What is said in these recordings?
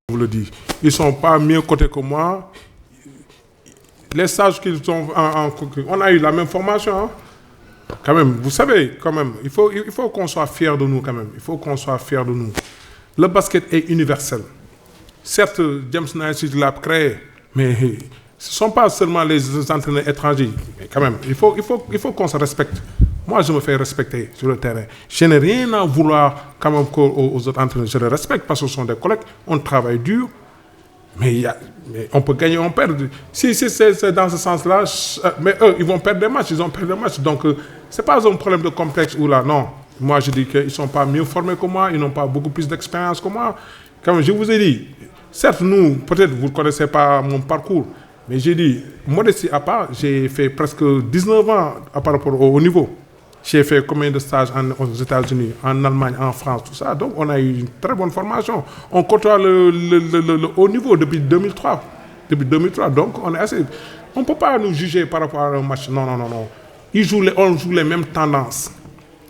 je vous le dis. Ils ne sont pas mieux cotés que moi. Les stages qu'ils ont on a eu la même formation. Hein. Quand même, vous savez, quand même, il faut qu'on soit fiers de nous quand même. Il faut qu'on soit fiers de nous. Le basket est universel. Certes, James Naismith l'a créé, mais ce ne sont pas seulement les entraîneurs étrangers. Mais quand même, il faut qu'on se respecte. Moi, je me fais respecter sur le terrain. Je n'ai rien à vouloir quand même aux autres entraîneurs. Je les respecte parce que ce sont des collègues. On travaille dur. Mais on peut gagner, on perd. Si c'est dans ce sens-là, mais eux, ils vont perdre des matchs. Ils ont perdu des matchs. Donc, ce n'est pas un problème de complexe ou là, non. Moi, je dis qu'ils ne sont pas mieux formés que moi. Ils n'ont pas beaucoup plus d'expérience que moi. Comme je vous ai dit, certes, nous, peut-être vous ne connaissez pas mon parcours. Mais j'ai dit, modestie à part, j'ai fait presque 19 ans par rapport au niveau. J'ai fait combien de stages aux États-Unis, en Allemagne, en France, tout ça. Donc, on a eu une très bonne formation. On côtoie le haut niveau depuis 2003. Depuis 2003. Donc, on est assez... On ne peut pas nous juger par rapport à un match. Non. On joue les mêmes tendances.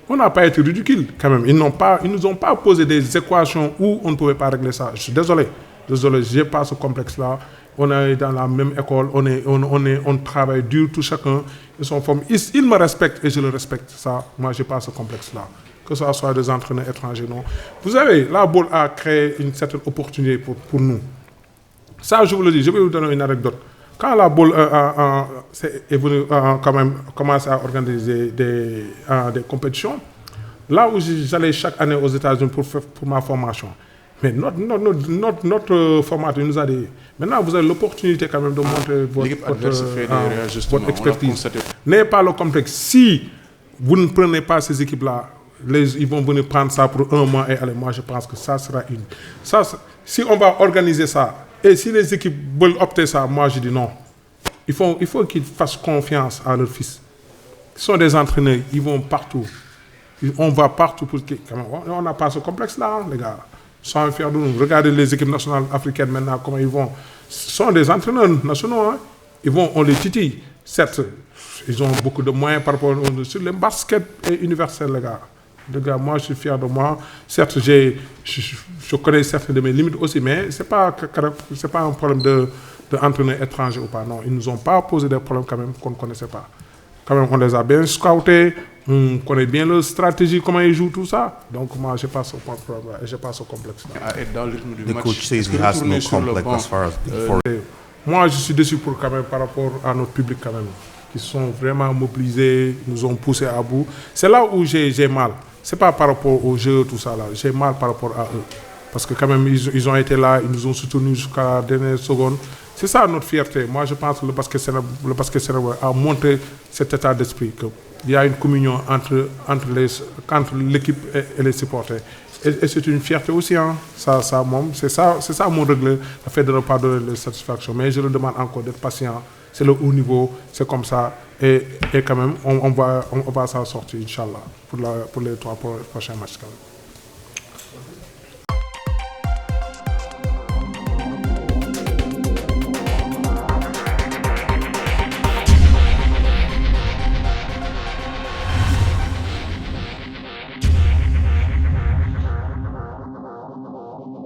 On n'a pas été ridicule, quand même. Ils ne nous ont pas posé des équations où on ne pouvait pas régler ça. Je suis désolé. Je n'ai pas ce complexe-là. On est dans la même école, on travaille dur, tout chacun. Ils me respectent et je le respecte. Ça, moi, je n'ai pas ce complexe-là. Que ce soit des entraîneurs étrangers, non. Vous savez, la boule a créé une certaine opportunité pour nous. Ça, je vous le dis, je vais vous donner une anecdote. Quand la boule est venue quand même commencer à organiser des compétitions, là où j'allais chaque année aux États-Unis pour ma formation, mais notre formateur nous a dit, maintenant vous avez l'opportunité quand même de montrer votre expertise. N'ayez pas le complexe. Si vous ne prenez pas ces équipes-là, ils vont venir prendre ça pour un mois et aller. Moi, je pense que ça sera une... si on va organiser ça, et si les équipes veulent opter ça, moi je dis non. Il faut qu'ils fassent confiance à leurs fils. Ils sont des entraîneurs, ils vont partout. On va partout pour que... On n'a pas ce complexe-là, les gars. Sans faire de nous. Regardez les équipes nationales africaines maintenant, comment ils vont. Ce sont des entraîneurs nationaux. Hein. On les titille. Certes, ils ont beaucoup de moyens par rapport sur le basket est universel, les gars. Les gars, moi, je suis fier de moi. Certes, je connais certaines de mes limites aussi, mais ce n'est pas un problème d'entraîneur étranger ou pas. Non, ils ne nous ont pas posé des problèmes quand même qu'on ne connaissait pas. Quand même, on les a bien scoutés, on connaît bien leur stratégie, comment ils jouent, tout ça. Donc, moi, je n'ai pas ce problème et je n'ai pas ce complexe-là. The coach says he has no complex as far as before. Moi, je suis déçu quand même par rapport à notre public quand même, qui sont vraiment mobilisés, nous ont poussés à bout. C'est là où j'ai mal. Ce n'est pas par rapport au jeu, tout ça là. J'ai mal par rapport à eux. Parce que quand même, ils ont été là, ils nous ont soutenus jusqu'à la dernière seconde. C'est ça notre fierté. Moi, je pense que le basket sénégalais a montré cet état d'esprit, qu'il y a une communion entre l'équipe et les supporters. Et c'est une fierté aussi. Hein. C'est ça mon regret, le fait de ne pas donner de satisfaction. Mais je le demande encore d'être patient. C'est le haut niveau, c'est comme ça. Et quand même, on va s'en sortir, Inch'Allah, pour les 3 prochains matchs. Quand même.